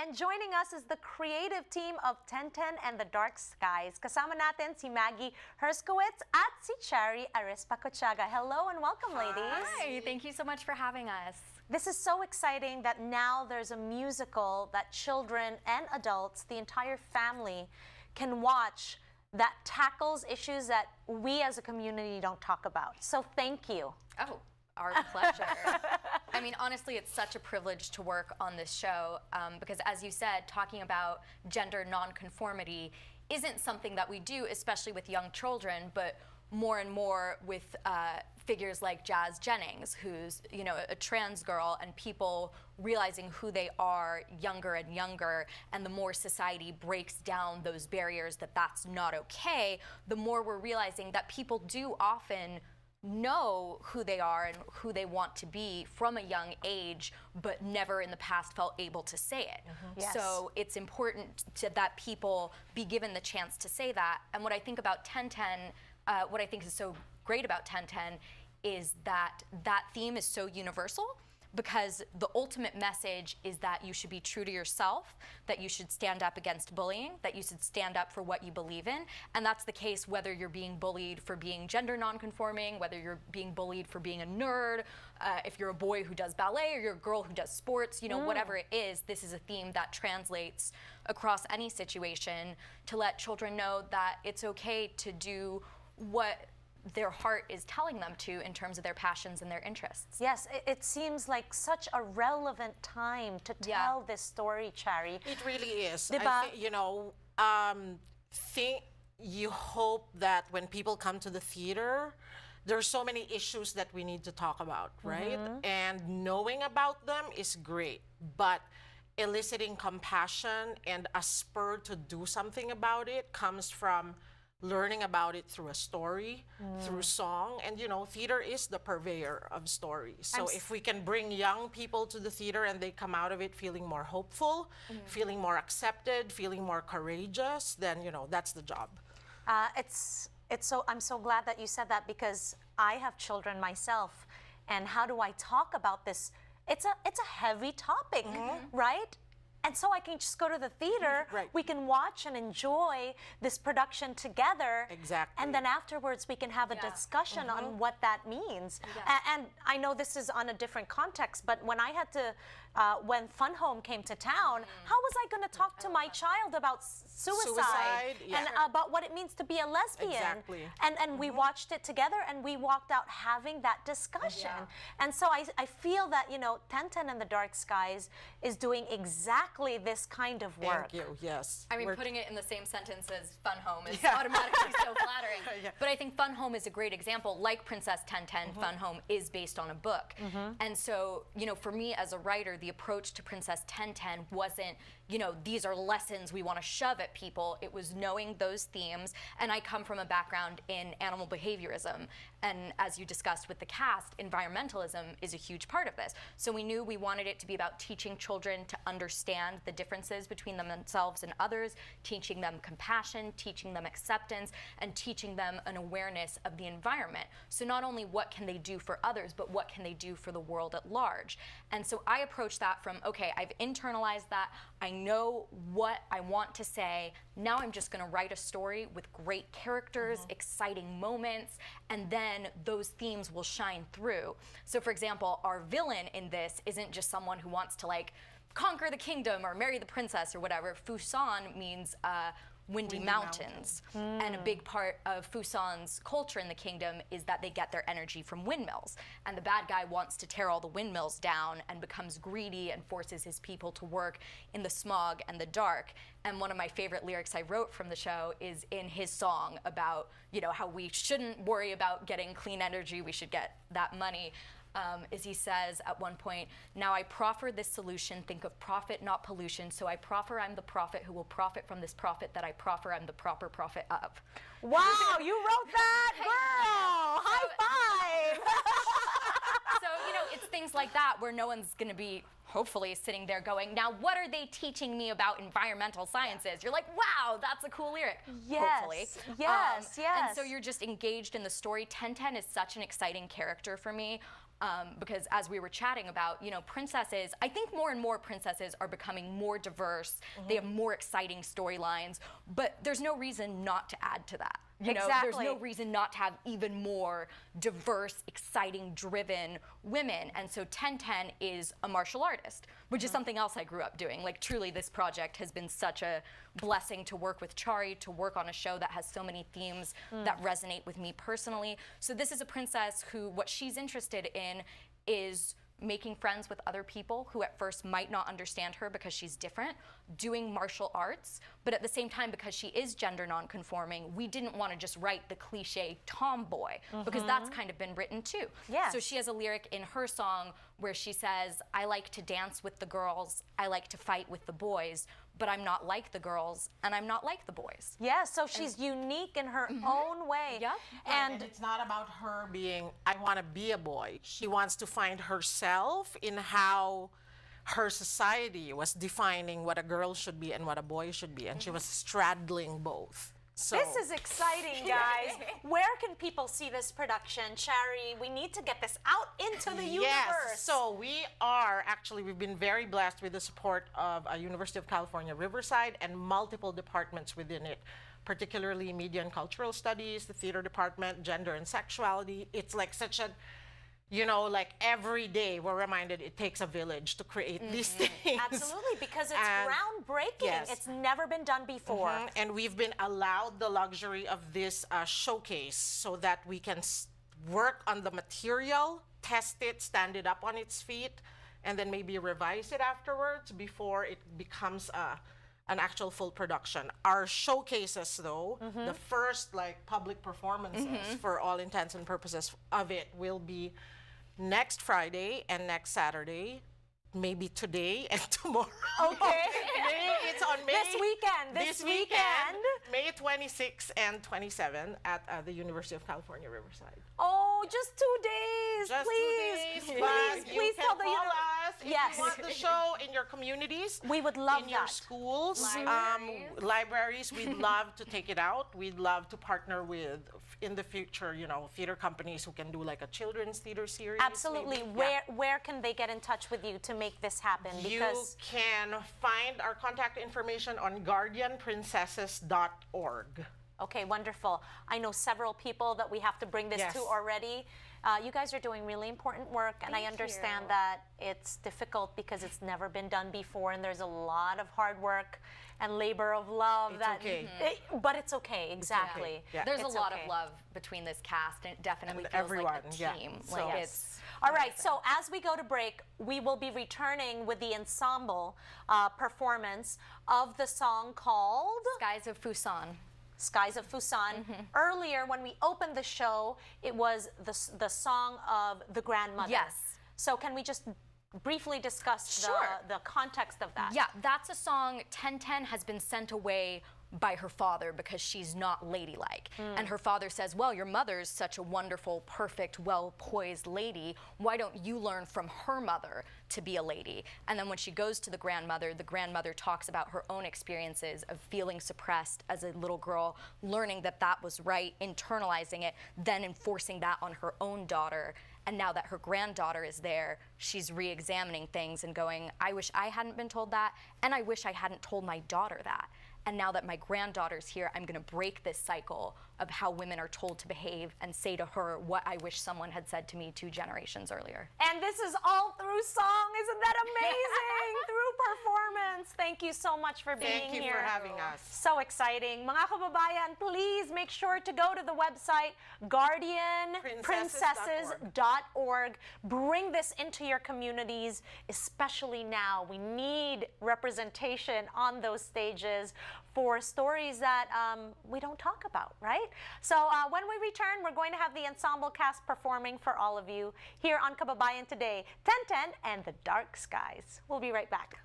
And joining us is the creative team of Tenten and the Dark Skies. Kasama natin si Maggie Herskowitz at si Cherry Arispacochaga. Hello and welcome, ladies. Hi, thank you so much for having us. This is so exciting that now there's a musical that children and adults, the entire family, can watch that tackles issues that we as a community don't talk about. So thank you. Oh, our pleasure. I mean, honestly, it's such a privilege to work on this show because, as you said, talking about gender nonconformity isn't something that we do, especially with young children, but more and more with figures like Jazz Jennings, who's, you know, a trans girl, and people realizing who they are younger and younger, and the more society breaks down those barriers that that's not okay, the more we're realizing that people do often know who they are and who they want to be from a young age, but never in the past felt able to say it. Yes. So it's important that people be given the chance to say that. And what I think about Tenten, what I think is so great about Tenten is that that theme is so universal, because the ultimate message is that you should be true to yourself, that you should stand up against bullying, that you should stand up for what you believe in. And that's the case whether you're being bullied for being gender nonconforming, whether you're being bullied for being a nerd, if you're a boy who does ballet or you're a girl who does sports, you know, whatever it is, this is a theme that translates across any situation to let children know that it's okay to do what their heart is telling them to in terms of their passions and their interests. Yes, it seems like such a relevant time to tell this story, Cherry. It really is. Diba? I think, you know, you hope that when people come to the theater, there's so many issues that we need to talk about, right? And knowing about them is great, but eliciting compassion and a spur to do something about it comes from learning about it through a story, through song. And, you know, theater is the purveyor of stories. So if we can bring young people to the theater and they come out of it feeling more hopeful, feeling more accepted, feeling more courageous, then, you know, that's the job. I'm so glad that you said that, because I have children myself. And how do I talk about this? It's a heavy topic, right? And so I can just go to the theater, we can watch and enjoy this production together. Exactly. And then afterwards we can have a discussion on what that means. And I know this is on a different context, but when I had to, when Fun Home came to town, how was I going to talk to my child about suicide and about what it means to be a lesbian? Exactly. And we watched it together and we walked out having that discussion. And so I feel that, you know, Tenten and the Dark Skies is doing exactly this kind of work. Thank you, yes. I mean, putting it in the same sentence as Fun Home is automatically so flattering. But I think Fun Home is a great example. Like Princess Tenten, Fun Home is based on a book. And so, you know, for me as a writer, the approach to Princess Tenten wasn't, you know, these are lessons we want to shove at people. It was knowing those themes. And I come from a background in animal behaviorism. And as you discussed with the cast, environmentalism is a huge part of this. So we knew we wanted it to be about teaching children to understand the differences between themselves and others, teaching them compassion, teaching them acceptance, and teaching them an awareness of the environment. So not only what can they do for others, but what can they do for the world at large. And so I approach that from, okay, I've internalized that, I know what I want to say, now I'm just going to write a story with great characters, exciting moments, and then those themes will shine through. So for example, our villain in this isn't just someone who wants to like conquer the kingdom or marry the princess or whatever. Fusan means windy mountains. And a big part of Fusan's culture in the kingdom is that they get their energy from windmills. And the bad guy wants to tear all the windmills down and becomes greedy and forces his people to work in the smog and the dark. And one of my favorite lyrics I wrote from the show is in his song about, you know, how we shouldn't worry about getting clean energy, we should get that money. Is he says at one point, now I proffer this solution, think of profit, not pollution. So I proffer I'm the prophet who will profit from this profit that I proffer I'm the proper prophet of. Wow, you wrote that? Girl, high five! So, you know, it's things like that where no one's going to be hopefully sitting there going, now what are they teaching me about environmental sciences? You're like, wow, that's a cool lyric. Yes, hopefully. yes. And so you're just engaged in the story. Tenten is such an exciting character for me. because as we were chatting about, princesses, I think more and more princesses are becoming more diverse. They have more exciting storylines, but there's no reason not to add to that. There's no reason not to have even more diverse, exciting, driven women. And so Tenten is a martial artist, which is something else I grew up doing. Like, truly, this project has been such a blessing to work with Chari, to work on a show that has so many themes that resonate with me personally. So this is a princess who, what she's interested in is making friends with other people who at first might not understand her because she's different, doing martial arts, but at the same time, because she is gender non-conforming, we didn't want to just write the cliche tomboy, because that's kind of been written too. Yes. So she has a lyric in her song where she says, I like to dance with the girls, I like to fight with the boys, but I'm not like the girls and I'm not like the boys. Yeah, so she's unique in her own way. Yeah. And it's not about her being, I want to be a boy. She wants to find herself in how her society was defining what a girl should be and what a boy should be. And she was straddling both. So This is exciting, guys. Where can people see this production? Chari, we need to get this out into the universe. Yes, so we've been very blessed with the support of University of California, Riverside, and multiple departments within it, particularly Media and Cultural Studies, the Theater Department, Gender and Sexuality. It's like such a, like every day we're reminded it takes a village to create these things. Absolutely, because it's groundbreaking. Yes. It's never been done before. And we've been allowed the luxury of this showcase so that we can work on the material, test it, stand it up on its feet, and then maybe revise it afterwards before it becomes an actual full production. Our showcases, though, the first public performances for all intents and purposes of it will be next Friday and next Saturday, maybe today and tomorrow. Okay. It's on May. This weekend. May 26 and 27 at the University of California, Riverside. Oh, just 2 days, Just please. 2 days, but Please you tell can the call us if Yes. you want the show in your communities. We would love in your that. schools, Libraries. libraries. We'd love to take it out. We'd love to partner with, in the future, theater companies who can do like a children's theater series. Absolutely. maybe. Where can they get in touch with you to make this happen? You can find our contact information on guardianprincesses.org. Okay, wonderful. I know several people that we have to bring this to already. You guys are doing really important work, and I understand that it's difficult because it's never been done before, and there's a lot of hard work and labor of love. But it's okay, exactly. Yeah. There's It's a lot okay. of love between this cast, and it definitely And feels everyone, like a yeah. team. So- Like Yes. it's All right, so as we go to break, we will be returning with the ensemble performance of the song called Skies of Fusan. Skies of Fusan. Earlier, when we opened the show, it was the song of the grandmother. Yes. So can we just briefly discuss the context of that? Yeah, that's a song. Tenten has been sent away by her father because she's not ladylike. And her father says, well, your mother's such a wonderful, perfect, well-poised lady. Why don't you learn from her mother to be a lady? And then when she goes to the grandmother talks about her own experiences of feeling suppressed as a little girl, learning that that was right, internalizing it, then enforcing that on her own daughter. And now that her granddaughter is there, she's re-examining things and going, I wish I hadn't been told that, and I wish I hadn't told my daughter that. And now that my granddaughter's here, I'm gonna break this cycle of how women are told to behave and say to her what I wish someone had said to me 2 generations earlier. And this is all through song. Isn't that amazing? Through performance. Thank you so much for being Thank you here. for having us. So exciting. Mga kababayan, please make sure to go to the website guardianprincesses.org. Bring this into your communities, especially now. We need representation on those stages for stories that we don't talk about, right? So when we return, we're going to have the ensemble cast performing for all of you here on Kababayan Today, Tenten and the Dark Skies. We'll be right back.